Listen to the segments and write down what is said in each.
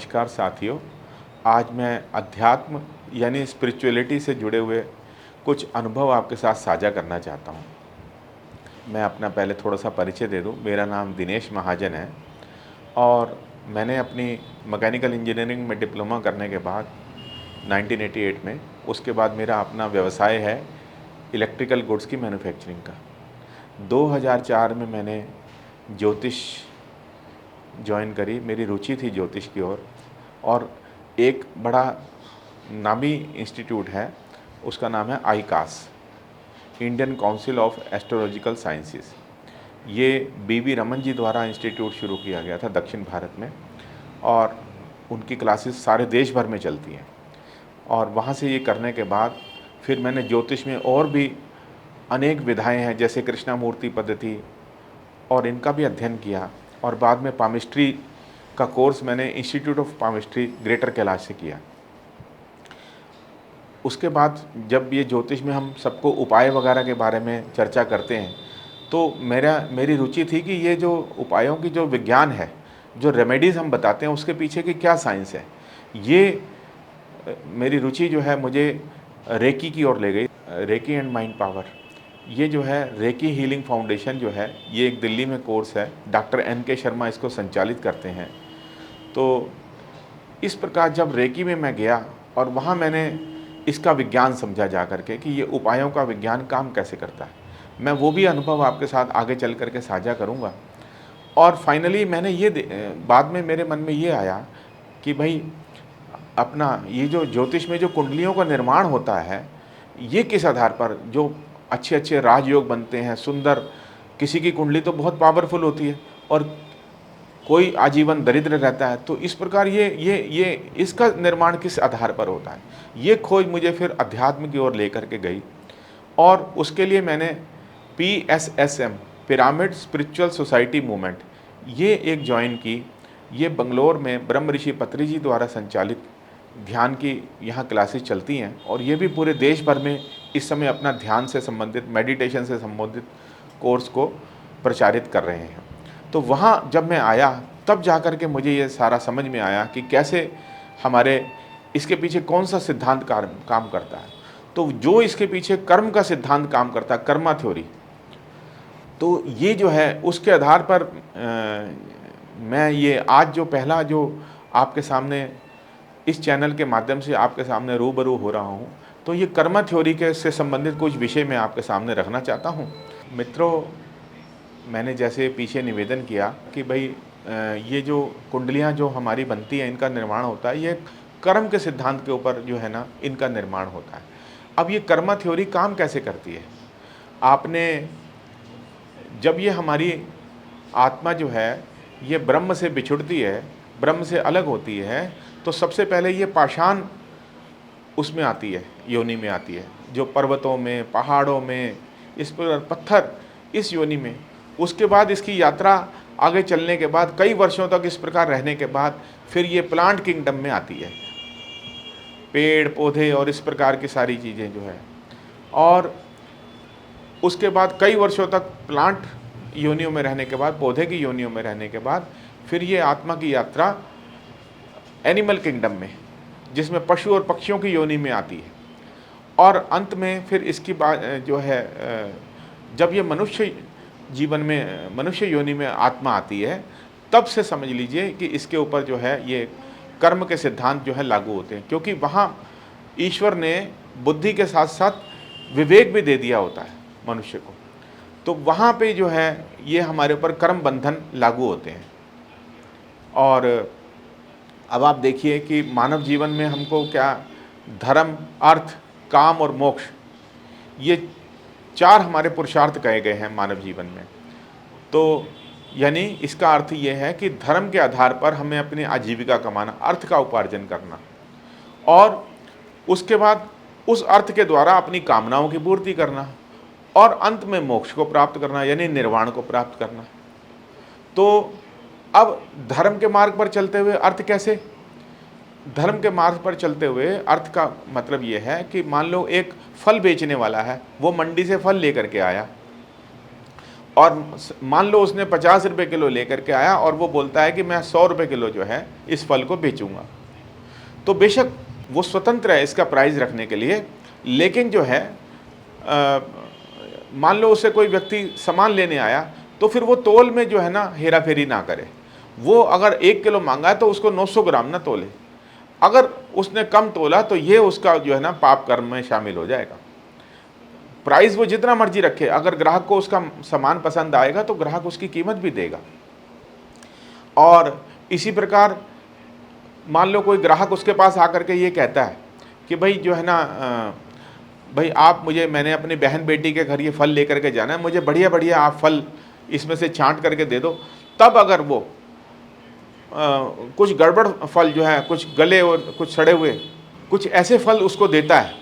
नमस्कार साथियों। आज मैं अध्यात्म यानी स्पिरिचुअलिटी से जुड़े हुए कुछ अनुभव आपके साथ साझा करना चाहता हूँ। मैं अपना पहले थोड़ा-सा परिचय दे दूँ। मेरा नाम दिनेश महाजन है और मैंने अपनी मैकेनिकल इंजीनियरिंग में डिप्लोमा करने के बाद 1988 में उसके बाद मेरा अपना व्यवसाय है इलेक्ट्रिकल गुड्स की मैन्युफैक्चरिंग का। 2004 में मैंने ज्योतिष जॉइन करी। मेरी रुचि थी ज्योतिष की ओर और एक बड़ा नामी इंस्टीट्यूट है, उसका नाम है ICAS, Indian council of astrological sciences. ये बीवी रमन जी द्वारा इंस्टीट्यूट शुरू किया गया था दक्षिण भारत में और उनकी क्लासेस सारे देश भर में चलती हैं। और वहाँ से ये करने के बाद फिर मैंने ज्योतिष में और भी अनेक विधाएं हैं, जैसे कृष्णामूर्ति पद्धति, और इनका भी अध्ययन किया। और बाद में पामिस्ट्री का कोर्स मैंने institute of palmistry greater Kailash से किया। उसके बाद जब ये ज्योतिष में हम सबको उपाय वगैरह के बारे में चर्चा करते हैं, तो मेरी रुचि थी कि ये जो उपायों की जो विज्ञान है, जो रेमेडीज़ हम बताते हैं, उसके पीछे की क्या साइंस है। ये मेरी रुचि जो है मुझे रेकी की ओर ले गई। रेकी एंड माइंड पावर, ये जो है रेकी हीलिंग फाउंडेशन जो है, ये एक दिल्ली में कोर्स है। डॉक्टर NK शर्मा इसको संचालित करते हैं। तो इस प्रकार जब रेकी में मैं गया और वहाँ मैंने इसका विज्ञान समझा जा करके कि ये उपायों का विज्ञान काम कैसे करता है, मैं वो भी अनुभव आपके साथ आगे चल करके साझा करूँगा। और फाइनली मैंने ये बाद में मेरे मन में ये आया कि भाई अपना ये जो ज्योतिष में जो कुंडलियों का निर्माण होता है, ये किस आधार पर जो अच्छे अच्छे राजयोग बनते हैं, सुंदर, किसी की कुंडली तो बहुत पावरफुल होती है और कोई आजीवन दरिद्र रहता है, तो इस प्रकार ये इसका निर्माण किस आधार पर होता है, ये खोज मुझे फिर अध्यात्म की ओर लेकर के गई। और उसके लिए मैंने PSSM, pyramid spiritual society movement, ये एक ज्वाइन की। ये बंगलोर में ब्रह्म ऋषि पत्री जी द्वारा संचालित ध्यान की यहाँ क्लासेस चलती हैं और ये भी पूरे देश भर में इस समय अपना ध्यान से संबंधित, मेडिटेशन से संबंधित कोर्स को प्रचारित कर रहे हैं। तो वहाँ जब मैं आया तब जा कर के मुझे ये सारा समझ में आया कि कैसे हमारे इसके पीछे कौन सा सिद्धांत काम करता है। तो जो इसके पीछे कर्म का सिद्धांत काम करता है, कर्मा थ्योरी, तो ये जो है उसके आधार पर मैं ये आज जो पहला जो आपके सामने इस चैनल के माध्यम से आपके सामने रूबरू हो रहा हूँ, तो ये कर्मा थ्योरी के से संबंधित कुछ विषय मैं आपके सामने रखना चाहता हूँ। मित्रों, मैंने जैसे पीछे निवेदन किया कि भाई ये जो कुंडलियाँ जो हमारी बनती हैं, इनका निर्माण होता है, ये कर्म के सिद्धांत के ऊपर जो है ना, इनका निर्माण होता है। अब ये कर्मा थ्योरी काम कैसे करती है? आपने जब ये हमारी आत्मा जो है ये ब्रह्म से बिछुड़ती है, ब्रह्म से अलग होती है, तो सबसे पहले ये पाषाण उसमें आती है, योनि में आती है, जो पर्वतों में, पहाड़ों में, इस पर पत्थर, इस योनि में। उसके बाद इसकी यात्रा आगे चलने के बाद कई वर्षों तक इस प्रकार रहने के बाद फिर ये प्लांट किंगडम में आती है, पेड़ पौधे और इस प्रकार की सारी चीज़ें जो है। और उसके बाद कई वर्षों तक प्लांट योनियों में रहने के बाद, पौधे की योनियों में रहने के बाद फिर ये आत्मा की यात्रा एनिमल किंगडम में, जिसमें पशु और पक्षियों की योनि में आती है। और अंत में फिर इसकी बात जो है, जब ये मनुष्य जीवन में, मनुष्य योनि में आत्मा आती है, तब से समझ लीजिए कि इसके ऊपर जो है ये कर्म के सिद्धांत जो है लागू होते हैं, क्योंकि वहाँ ईश्वर ने बुद्धि के साथ साथ विवेक भी दे दिया होता है मनुष्य को। तो वहाँ पे जो है ये हमारे ऊपर कर्म बंधन लागू होते हैं। और अब आप देखिए कि मानव जीवन में हमको क्या, धर्म, अर्थ, काम और मोक्ष, ये 4 हमारे पुरुषार्थ कहे गए हैं मानव जीवन में। तो यानी इसका अर्थ ये है कि धर्म के आधार पर हमें अपनी आजीविका कमाना, अर्थ का उपार्जन करना, और उसके बाद उस अर्थ के द्वारा अपनी कामनाओं की पूर्ति करना, और अंत में मोक्ष को प्राप्त करना, यानी निर्वाण को प्राप्त करना। तो अब धर्म के मार्ग पर चलते हुए अर्थ कैसे? धर्म के मार्ग पर चलते हुए अर्थ का मतलब ये है कि मान लो एक फल बेचने वाला है, वो मंडी से फल लेकर के आया और मान लो उसने 50 रुपये किलो लेकर के आया और वो बोलता है कि मैं 100 रुपये किलो जो है इस फल को बेचूंगा, तो बेशक वो स्वतंत्र है इसका प्राइस रखने के लिए, लेकिन जो है मान लो उसे कोई व्यक्ति सामान लेने आया तो फिर वो तोल में जो है ना हेरा फेरी ना करे। वो अगर 1 किलो मांगा है तो उसको 900 ग्राम ना तोले। अगर उसने कम तोला तो ये उसका जो है ना पाप कर्म में शामिल हो जाएगा। प्राइस वो जितना मर्जी रखे, अगर ग्राहक को उसका सामान पसंद आएगा तो ग्राहक उसकी कीमत भी देगा। और इसी प्रकार मान लो कोई ग्राहक उसके पास आकर के ये कहता है कि भाई जो है ना भाई आप मैंने अपनी बहन बेटी के घर ये फल लेकर के जाना है, मुझे बढ़िया बढ़िया आप फल इसमें से छांट करके दे दो। तब अगर वो कुछ गड़बड़ फल जो है, कुछ गले और कुछ सड़े हुए कुछ ऐसे फल उसको देता है,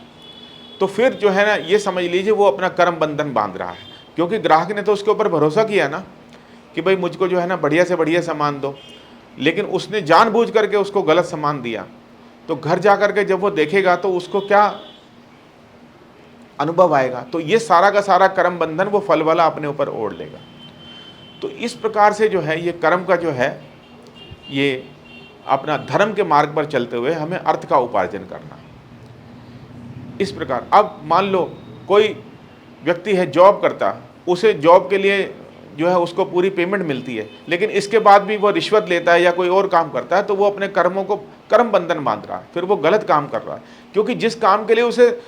तो फिर जो है ना ये समझ लीजिए वो अपना कर्म बंधन बांध रहा है, क्योंकि ग्राहक ने तो उसके ऊपर भरोसा किया ना कि भाई मुझको जो है ना बढ़िया से बढ़िया सामान दो, लेकिन उसने जानबूझ करके उसको गलत सामान दिया। तो घर जा करके जब वो देखेगा तो उसको क्या अनुभव आएगा? तो ये सारा का सारा कर्म बंधन वो फल वाला अपने ऊपर ओढ़ लेगा। तो इस प्रकार से जो है ये कर्म का जो है ये अपना धर्म के मार्ग पर चलते हुए हमें अर्थ का उपार्जन करना है। इस प्रकार अब मान लो कोई व्यक्ति है जॉब करता, उसे जॉब के लिए जो है उसको पूरी पेमेंट मिलती है, लेकिन इसके बाद भी वो रिश्वत लेता है या कोई और काम करता है, तो वो अपने कर्मों को कर्म बंधन बांध रहा है, फिर वो गलत काम कर रहा है। क्योंकि जिस काम के लिए उसे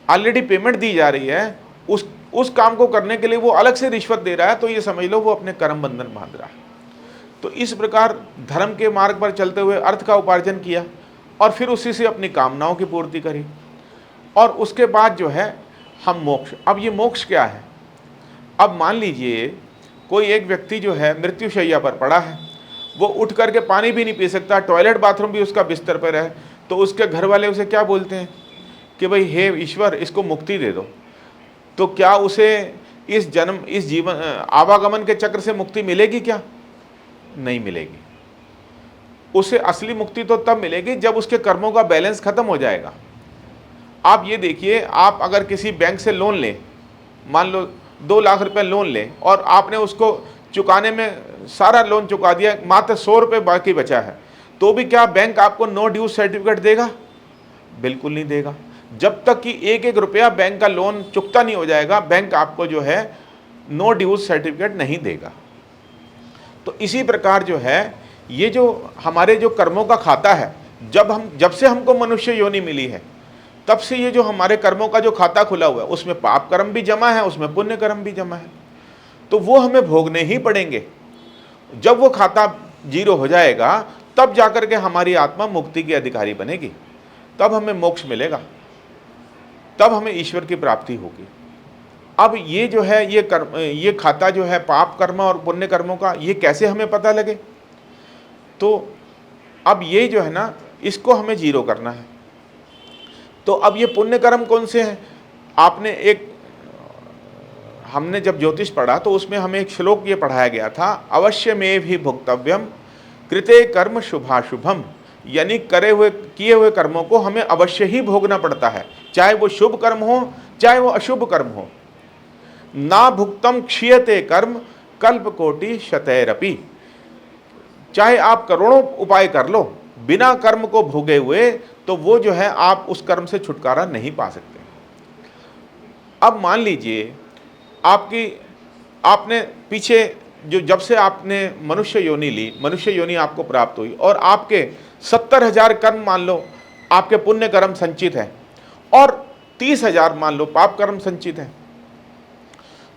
ऑलरेडी पेमेंट दी जा रही है उस काम को करने के लिए वो अलग से रिश्वत दे रहा है, तो ये समझ लो वो अपने कर्म बंधन बांध रहा है। तो इस प्रकार धर्म के मार्ग पर चलते हुए अर्थ का उपार्जन किया और फिर उसी से अपनी कामनाओं की पूर्ति करी, और उसके बाद जो है हम मोक्ष। अब ये मोक्ष क्या है? अब मान लीजिए कोई एक व्यक्ति जो है मृत्युशैया पर पड़ा है, वो उठ करके पानी भी नहीं पी सकता, टॉयलेट बाथरूम भी उसका बिस्तर पर है, तो उसके घर वाले उसे क्या बोलते हैं कि भाई हे ईश्वर इसको मुक्ति दे दो। तो क्या उसे इस जीवन आवागमन के चक्र से मुक्ति मिलेगी? क्या नहीं मिलेगी। उसे असली मुक्ति तो तब मिलेगी जब उसके कर्मों का बैलेंस खत्म हो जाएगा। आप ये देखिए, आप अगर किसी बैंक से लोन लें, मान लो 2 लाख रुपए लोन लें और आपने उसको चुकाने में सारा लोन चुका दिया, मात्र 100 रुपये बाकी बचा है, तो भी क्या बैंक आपको नो ड्यूज सर्टिफिकेट देगा? बिल्कुल नहीं देगा। जब तक कि 1-1 रुपया बैंक का लोन चुकता नहीं हो जाएगा, बैंक आपको जो है नो ड्यूज सर्टिफिकेट नहीं देगा। तो इसी प्रकार जो है ये जो हमारे जो कर्मों का खाता है, जब से हमको मनुष्य योनि मिली है तब से ये जो हमारे कर्मों का जो खाता खुला हुआ है, उसमें पाप कर्म भी जमा है, उसमें पुण्य कर्म भी जमा है, तो वो हमें भोगने ही पड़ेंगे। जब वो खाता जीरो हो जाएगा तब जाकर के हमारी आत्मा मुक्ति की अधिकारी बनेगी, तब हमें मोक्ष मिलेगा, तब हमें ईश्वर की प्राप्ति होगी। अब ये जो है ये खाता जो है पाप कर्म और पुण्य कर्मों का, ये कैसे हमें पता लगे? तो अब ये जो है ना इसको हमें जीरो करना है। तो अब ये पुण्य कर्म कौन से हैं? हमने जब ज्योतिष पढ़ा तो उसमें हमें एक श्लोक ये पढ़ाया गया था, अवश्यमेव हि भोक्तव्यम कृते कर्म शुभाशुभम, यानी किए हुए कर्मों को हमें अवश्य ही भोगना पड़ता है, चाहे वो शुभ कर्म हो चाहे वो अशुभ कर्म हो। ना भुक्तम क्षीयते कर्म कल्प कोटि शतैरपि, चाहे आप करोड़ों उपाय कर लो, बिना कर्म को भोगे हुए तो वो जो है आप उस कर्म से छुटकारा नहीं पा सकते। अब मान लीजिए आपने पीछे जब से आपने मनुष्य योनि ली, मनुष्य योनि आपको प्राप्त हुई और आपके 70,000 कर्म मान लो आपके पुण्य कर्म संचित हैं और 30,000 मान लो पाप कर्म संचित हैं,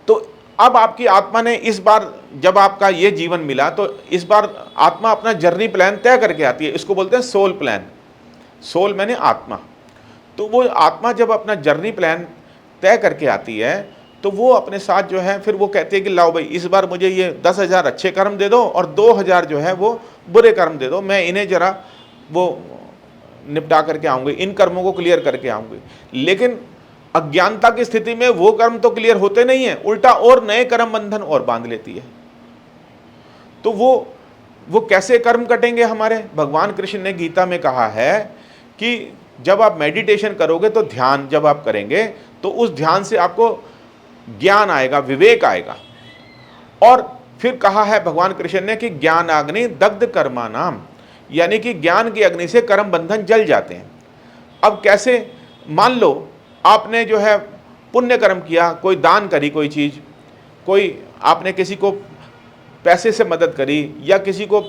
तो अब आपकी आत्मा ने इस बार जब आपका ये जीवन मिला तो इस बार आत्मा अपना जर्नी प्लान तय करके आती है। इसको बोलते हैं सोल प्लान। सोल मैंने आत्मा। तो वो आत्मा जब अपना जर्नी प्लान तय करके आती है तो वो अपने साथ जो है फिर वो कहती है कि लाओ भाई इस बार मुझे ये 10,000 अच्छे कर्म दे दो और 2,000 जो है वो बुरे कर्म दे दो, मैं इन्हें जरा वो निपटा करके आऊँगी, इन कर्मों को क्लियर करके आऊँगी। लेकिन अज्ञानता की स्थिति में वो कर्म तो क्लियर होते नहीं है, उल्टा और नए कर्म बंधन और बांध लेती है। तो वो कैसे कर्म कटेंगे हमारे? भगवान कृष्ण ने गीता में कहा है कि जब आप मेडिटेशन करोगे तो ध्यान जब आप करेंगे तो उस ध्यान से आपको ज्ञान आएगा, विवेक आएगा, और फिर कहा है भगवान कृष्ण ने कि ज्ञानाग्नि दग्ध कर्मा नाम, यानी कि ज्ञान की अग्नि से कर्म बंधन जल जाते हैं। अब कैसे? मान लो आपने जो है पुण्य कर्म किया, कोई दान करी, कोई चीज़, कोई आपने किसी को पैसे से मदद करी या किसी को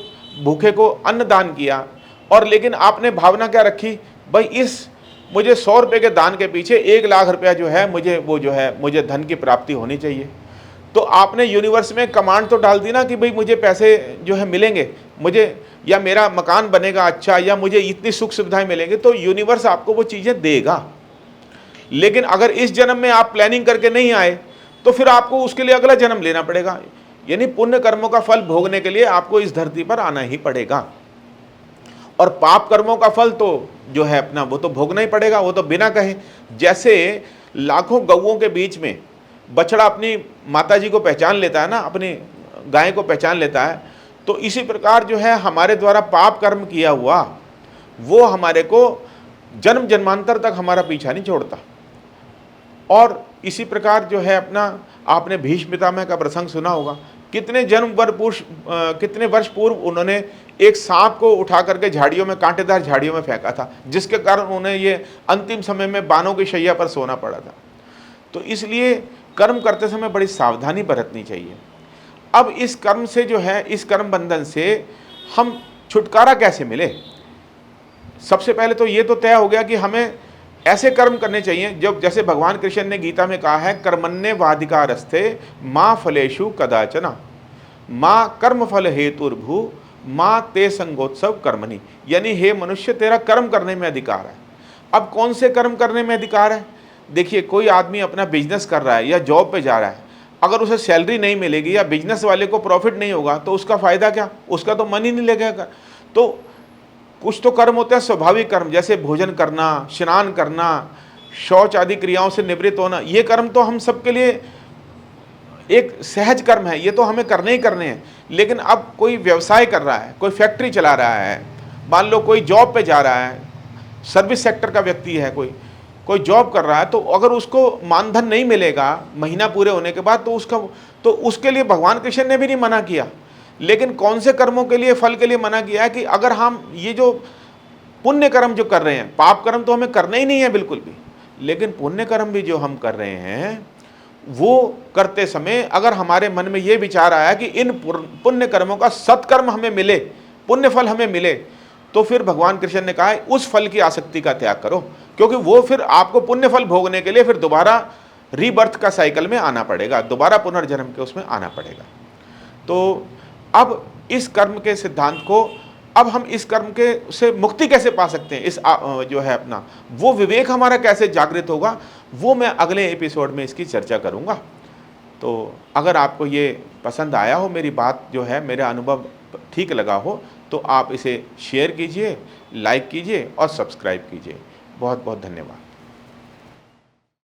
भूखे को अन्न दान किया, और लेकिन आपने भावना क्या रखी, भाई इस मुझे 100 रुपये के दान के पीछे 1 लाख रुपया जो है मुझे वो जो है मुझे धन की प्राप्ति होनी चाहिए। तो आपने यूनिवर्स में कमांड तो डाल दी ना कि भाई मुझे पैसे जो है मिलेंगे, मुझे या मेरा मकान बनेगा अच्छा, या मुझे इतनी सुख सुविधाएं मिलेंगी, तो यूनिवर्स आपको वो चीज़ें देगा। लेकिन अगर इस जन्म में आप प्लानिंग करके नहीं आए तो फिर आपको उसके लिए अगला जन्म लेना पड़ेगा, यानी पुण्य कर्मों का फल भोगने के लिए आपको इस धरती पर आना ही पड़ेगा। और पाप कर्मों का फल तो जो है अपना वो तो भोगना ही पड़ेगा, वो तो बिना कहे। जैसे लाखों गौओं के बीच में बछड़ा अपनी माता जी को पहचान लेता है ना, अपनी गाय को पहचान लेता है, तो इसी प्रकार जो है हमारे द्वारा पाप कर्म किया हुआ वो हमारे को जन्म जन्मांतर तक हमारा पीछा नहीं छोड़ता। और इसी प्रकार जो है अपना आपने भीष्म पितामह का प्रसंग सुना होगा, कितने वर्ष पूर्व उन्होंने एक सांप को उठा करके झाड़ियों में, कांटेदार झाड़ियों में फेंका था, जिसके कारण उन्हें ये अंतिम समय में बानों की शैया पर सोना पड़ा था। तो इसलिए कर्म करते समय बड़ी सावधानी बरतनी चाहिए। अब इस कर्म से जो है, इस कर्म बंधन से हम छुटकारा कैसे मिले? सबसे पहले तो ये तो तय हो गया कि हमें ऐसे कर्म करने चाहिए जब, जैसे भगवान कृष्ण ने गीता में कहा है, कर्मण्ये वाधिकारस्ते माँ फलेषु कदाचन माँ कर्म फल हेतुर्भू माँ ते संगोत्सव कर्मणि, यानी हे मनुष्य तेरा कर्म करने में अधिकार है। अब कौन से कर्म करने में अधिकार है? देखिए, कोई आदमी अपना बिजनेस कर रहा है या जॉब पे जा रहा है, अगर उसे सैलरी नहीं मिलेगी या बिजनेस वाले को प्रॉफिट नहीं होगा तो उसका फ़ायदा क्या? उसका तो मन ही नहीं लगेगा। तो कुछ तो कर्म होते हैं स्वाभाविक कर्म, जैसे भोजन करना, स्नान करना, शौच आदि क्रियाओं से निवृत्त होना, ये कर्म तो हम सबके लिए एक सहज कर्म है, ये तो हमें करने ही करने हैं। लेकिन अब कोई व्यवसाय कर रहा है, कोई फैक्ट्री चला रहा है, मान लो कोई जॉब पे जा रहा है, सर्विस सेक्टर का व्यक्ति है, कोई जॉब कर रहा है, तो अगर उसको मानधन नहीं मिलेगा महीना पूरे होने के बाद, तो उसके लिए भगवान कृष्ण ने भी नहीं मना किया। लेकिन कौन से कर्मों के लिए, फल के लिए मना किया है कि अगर हम ये जो पुण्य कर्म जो कर रहे हैं, पाप कर्म तो हमें करना ही नहीं है बिल्कुल भी, लेकिन पुण्य कर्म भी जो हम कर रहे हैं वो करते समय अगर हमारे मन में ये विचार आया कि इन पुण्य कर्मों का सत्कर्म हमें मिले, पुण्य फल हमें मिले, तो फिर भगवान कृष्ण ने कहा है उस फल की आसक्ति का त्याग करो, क्योंकि वो फिर आपको पुण्य फल भोगने के लिए फिर दोबारा रीबर्थ का साइकिल में आना पड़ेगा, दोबारा पुनर्जन्म के उसमें आना पड़ेगा। तो अब इस कर्म के सिद्धांत को, अब हम इस कर्म के से मुक्ति कैसे पा सकते हैं, इस जो है अपना वो विवेक हमारा कैसे जागृत होगा, वो मैं अगले एपिसोड में इसकी चर्चा करूँगा। तो अगर आपको ये पसंद आया हो, मेरी बात जो है, मेरा अनुभव ठीक लगा हो, तो आप इसे शेयर कीजिए, लाइक कीजिए और सब्सक्राइब कीजिए। बहुत बहुत धन्यवाद।